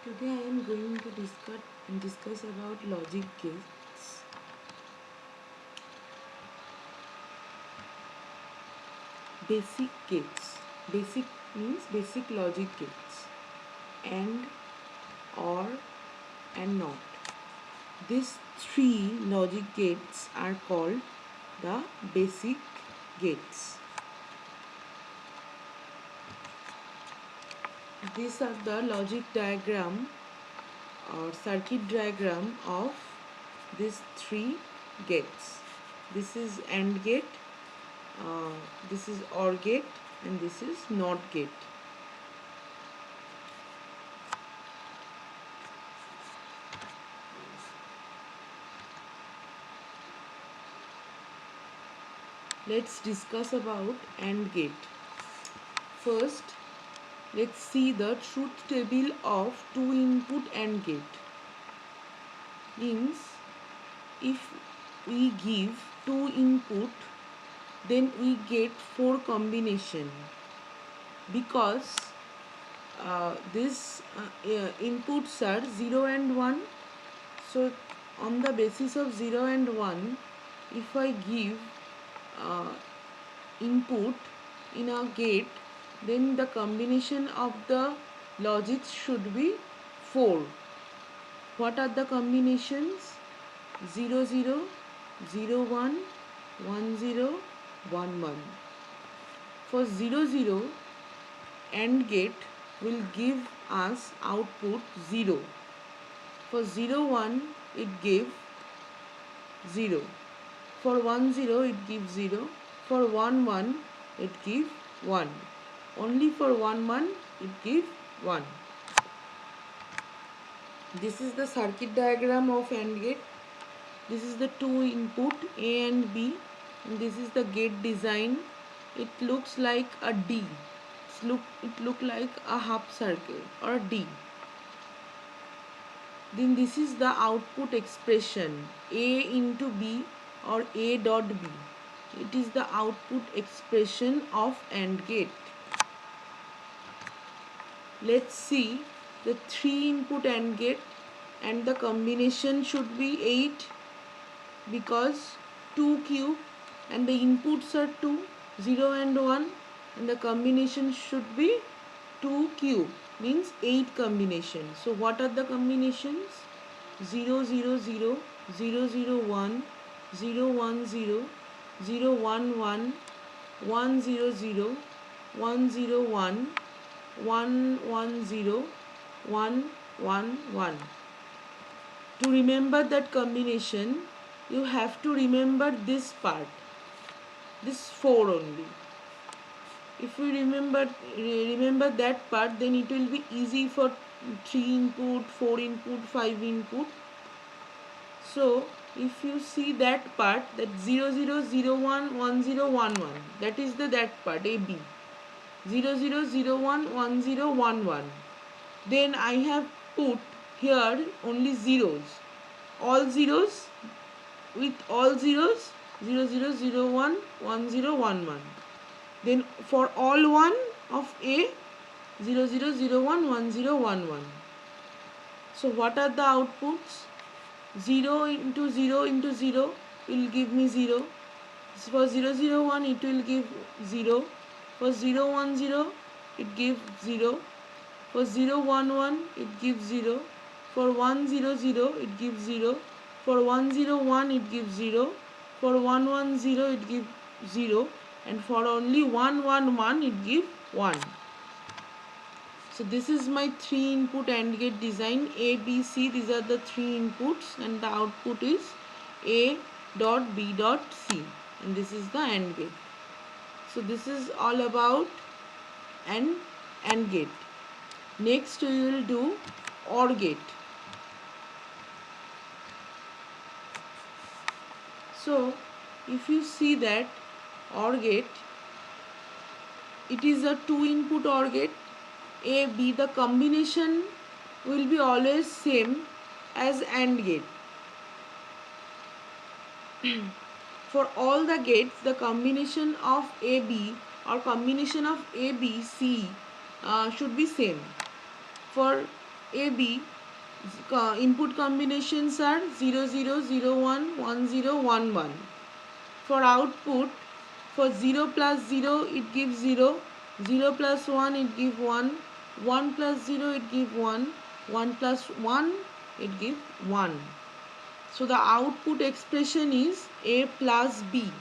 Today I am going to discuss about logic gates. Basic gates. Basic means basic logic gates. And, or, and not. These three logic gates are called the basic gates. These are the logic diagram or circuit diagram of these three gates. This is AND gate, this is OR gate, and this is NOT gate. Let's discuss about AND gate. First, let's see the truth table of two input AND gate. Means if we give two input, then we get four combination, because these inputs are 0 and 1. So on the basis of 0 and 1, if I give input in a gate, then the combination of the logics should be 4. What are the combinations? 0 0, 0 1, 1 0, 1 1. For 0 0, AND gate will give us output 0. For 0 1, it gives 0. For 1 0, it gives 0. For 1 1, it gives 1. Only for 1 1, it gives 1. This is the circuit diagram of AND gate. This is the two input A and B. And this is the gate design. It looks like a D. It look like a half circle or a D. Then this is the output expression A into B or A dot B. It is the output expression of AND gate. Let's see the 3 input AND gate, and the combination should be 8 because 2 cube and the inputs are 2, 0 and 1, and the combination should be 2 cube, means 8 combinations. So what are the combinations? 0 0 0, 0 0 1, 0 1 0, 0 1 1, 1 0 0, 1 0 1, 1 1 0, 1 1 1. To remember that combination, you have to remember this part, this 4 only. If you remember that part, then it will be easy for 3 input, 4 input, 5 input. So if you see that part, that 0 0 0 1 1 0 1 1, that is that part AB. 0 0 0 1 1 0 1 1. Then I have put here only zeros. All zeros, with all zeros, 0 0 0 1 1 0 1 1. Then for all 1 of A, 0 0 0 1 1 0 1 1. So what are the outputs? 0 into 0 into 0 will give me 0. For 0 0 1, it will give 0. For 0 1 0, it gives 0. For 0 1 1, it gives 0. For 1 0 0, it gives 0. For 1 0 1, it gives 0. For 1 1 0, it gives 0. And for only 1 1 1, it gives 1. So this is my 3 input AND gate design. A, B, C, these are the 3 inputs, and the output is A dot B dot C, and this is the AND gate. So this is all about an AND gate. Next we will do OR gate. So if you see that OR gate, it is a 2 input OR gate. A, B, the combination will be always same as AND gate. For all the gates, the combination of AB or combination of A, B, C should be same. For AB input combinations are 0 0 0 1 1 0 1 1. For output, for 0 plus 0 it gives 0, 0 plus 1 it gives 1, 1 plus 0 it gives 1, 1 plus 1 it gives 1. So the output expression is A plus B.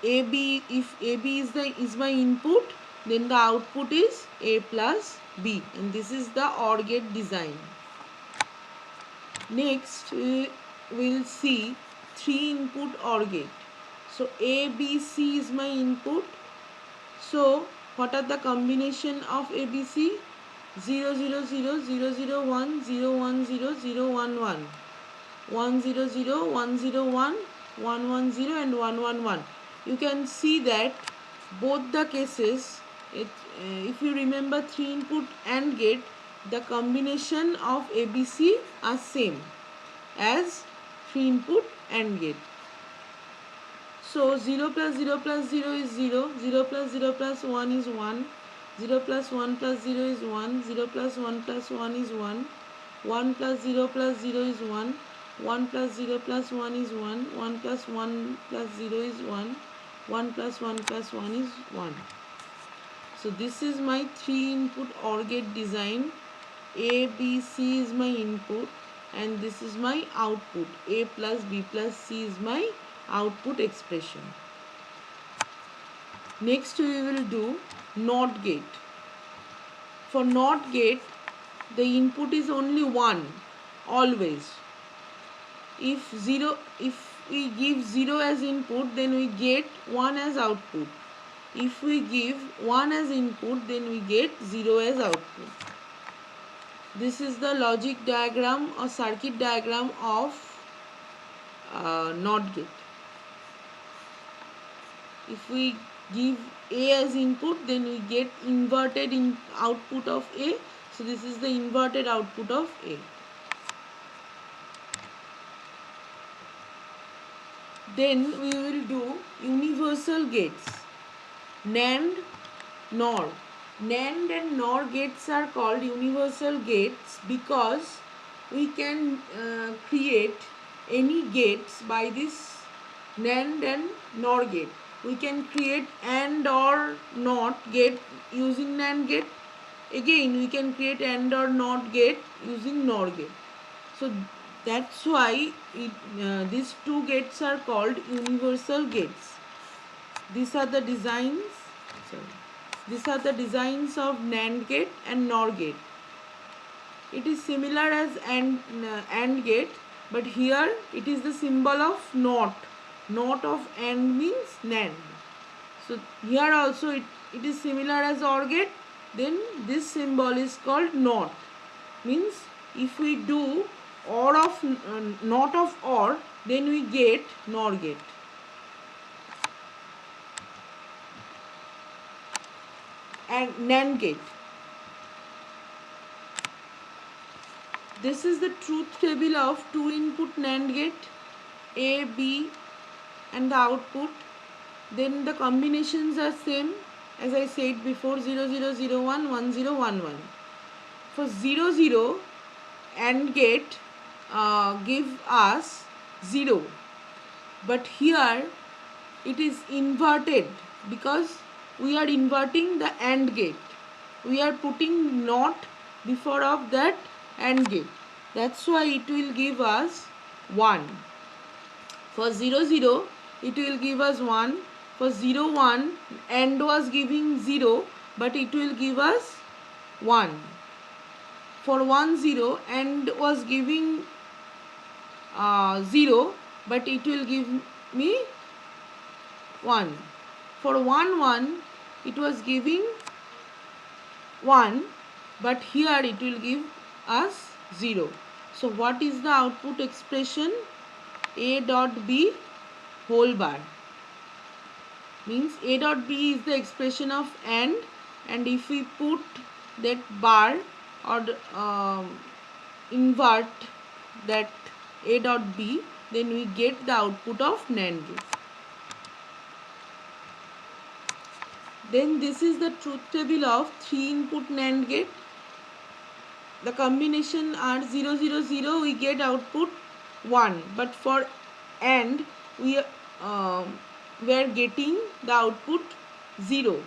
AB, if AB is my input, then the output is A plus B, and this is the OR gate design. Next we will see 3 input OR gate. So A, B, C is my input. So what are the combination of A, B, C? 0 0 0 0 0 1 0 1 0 0 1 1 1 0 0 1 0 1 1 1 0 and 1 1 1. You can see that both the cases, if you remember 3 input AND gate, the combination of ABC are same as 3 input AND gate. So 0 plus 0 plus 0 is 0, 0 plus 0 plus 1 is 1, 0 plus 1 plus 0 is 1, 0 plus 1 plus 1 is 1, 1 plus 0 plus 0 is 1, 1 plus 0 plus 1 is 1, 1 plus 1 plus 0 is 1, 1 plus 1 plus 1 is 1. So this is my 3 input OR gate design. A, B, C is my input and this is my output. A plus B plus C is my output expression. Next we will do NOT gate. For NOT gate, the input is only 1 always. If we give 0 as input, then we get 1 as output. If we give 1 as input, then we get 0 as output. This is the logic diagram or circuit diagram of NOT gate. If we give A as input, then we get inverted output of A. So this is the inverted output of A. Then we will do universal gates. NAND, NOR. NAND and NOR gates are called universal gates because we can create any gates by this NAND and NOR gate. We can create AND or NOT gate using NAND gate. Again, we can create AND or NOT gate using NOR gate. So that's why these two gates are called universal gates. These are the designs. These are the designs of NAND gate and NOR gate. It is similar as AND gate, but here it is the symbol of NOT. NOT of AND means NAND. So here also it is similar as OR gate. Then this symbol is called NOT. Means if we do OR of NOT of OR, then we get NOR gate. And NAND gate. This is the truth table of 2 input NAND gate, A, B and the output. Then the combinations are same as I said before, 0 0 0 1 1 0 1 1. For 0 0 AND gate give us 0, but here it is inverted because we are inverting the AND gate. We are putting NOT before of that AND gate. That's why it will give us 1. For 0 0 it will give us 1. For 0 1 AND was giving 0, but it will give us 1. For 1 0 AND was giving 0, but it will give me 1. For 1 1 it was giving 1, but here it will give us 0. So what is the output expression? A dot B whole bar. Means A dot B is the expression of AND, and if we put that bar or invert that A dot B, then we get the output of NAND gate. Then this is the truth table of 3 input NAND gate. the combination are 0 0 0, we get output 1, but for AND we are getting the output 0.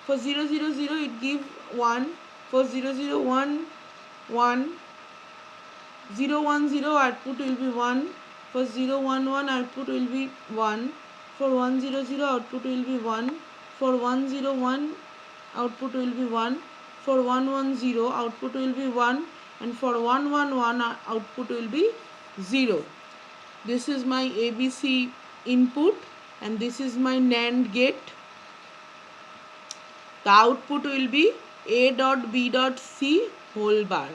For 0 0 0 it give 1, for 0 0 1 1, 0 1 0 output will be 1, for 0 1 1 output will be 1, for 1 0 0 output will be 1, for 1 0 1 output will be 1, for 1 1 0 output will be 1, and for 1 1 1 output will be 0. This is my ABC input and this is my NAND gate. The output will be A dot B dot C whole bar.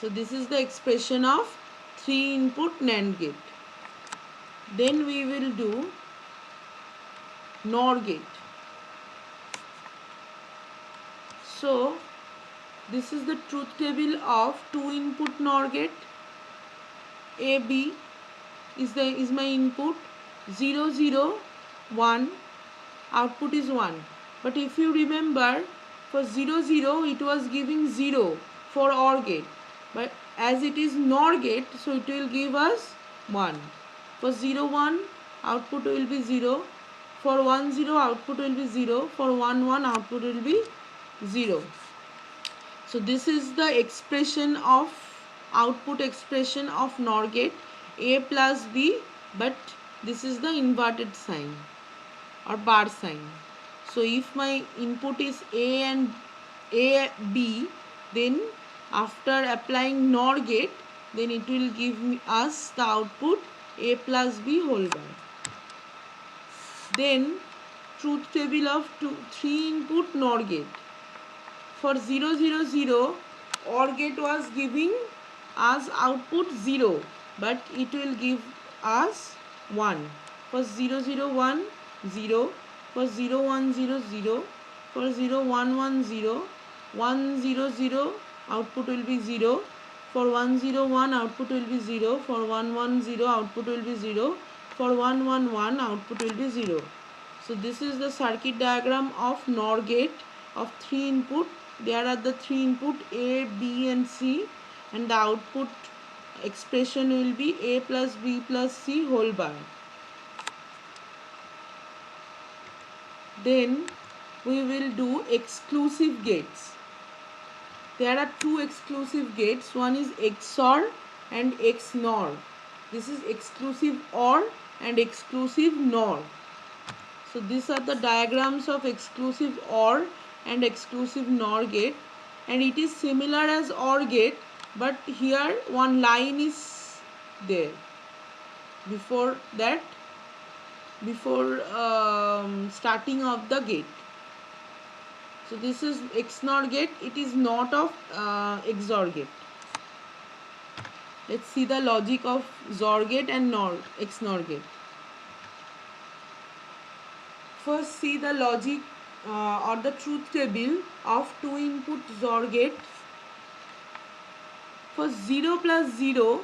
So this is the expression of 3 input NAND gate. Then we will do NOR gate. So this is the truth table of 2 input NOR gate. AB is my input, 0 0 1, output is 1. But if you remember, for 0 0 it was giving 0 for OR gate, but as it is NOR gate, so it will give us 1. For 0 1 output will be 0, for 1 0 output will be 0, for 1 1 output will be 0. So this is the expression of output expression of NOR gate, A plus B, but this is the inverted sign or bar sign. So if my input is A and B, then after applying NOR gate, then it will give us the output A plus B whole bar. Then truth table of 3 input NOR gate. For 0 0 0, OR gate was giving us output 0, but it will give us 1. For 0 0 1, 0, for 0 1 0 0, for 0 1 1 0, 1 0 0 output will be 0, for 1 0 1 output will be 0, for 1 1 0 output will be 0, for 1 1 1 output will be 0. So this is the circuit diagram of NOR gate of 3 input. There are the 3 input A, B and C, and the output expression will be A plus B plus C whole bar. Then we will do exclusive gates. There are 2 exclusive gates. One is XOR and XNOR. This is exclusive OR and exclusive NOR. So these are the diagrams of exclusive OR and exclusive NOR gate, and it is similar as OR gate, but here one line is there before that, before starting of the gate. So this is XNOR gate, it is not of XOR gate. Let's see the logic of XOR gate and XNOR gate. First see the logic or the truth table of 2 input XOR gate. For 0 plus 0,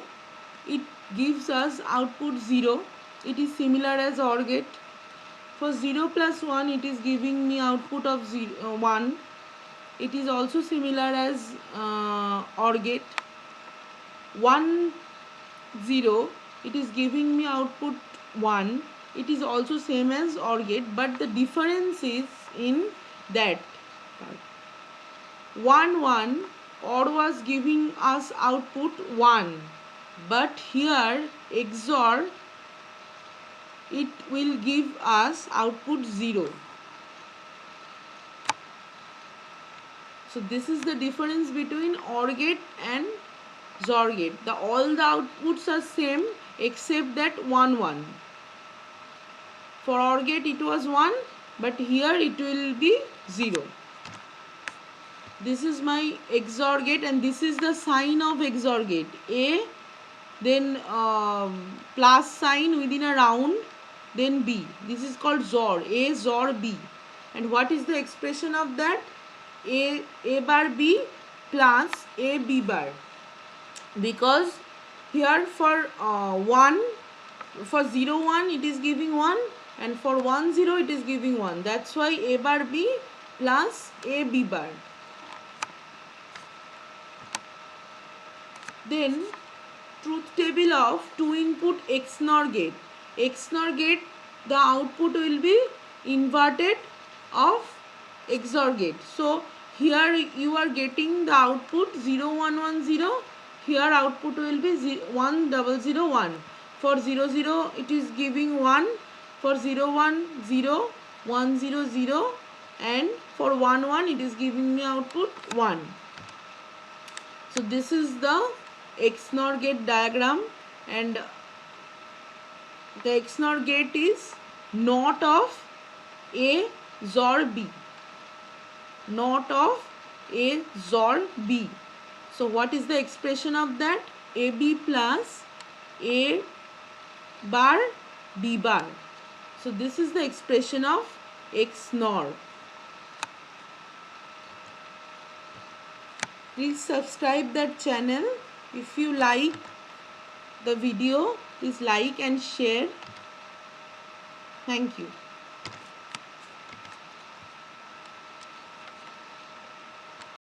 it gives us output 0. It is similar as OR gate. For 0 plus 1, it is giving me output of 1. It is also similar as OR gate. 1 0, it is giving me output 1. It is also same as OR gate, but the difference is in that 1 1 OR was giving us output 1, but here XOR it will give us output 0. So this is the difference between OR gate and XOR gate. All the outputs are same except that 1 1. For OR gate it was 1, but here it will be 0. This is my XOR gate and this is the sign of XOR gate. A, then plus sign within a round, then B. This is called XOR. A, XOR, B. And what is the expression of that? A bar B plus A B bar. Because here for 1, for 0 1 it is giving 1, and for 1 0 it is giving 1. That's why A bar B plus A B bar. Then truth table of 2 input XNOR gate. XNOR gate, the output will be inverted of XOR gate. So here you are getting the output 0110. Here output will be 1001. For 00 it is giving 1. For 010 100, and for 11 it is giving me output 1. So this is the XNOR gate diagram, and the XNOR gate is not of A XOR B. Not of A XOR B. So what is the expression of that? AB plus A bar B bar. So this is the expression of XNOR. Please subscribe that channel. If you like the video, please like and share. Thank you.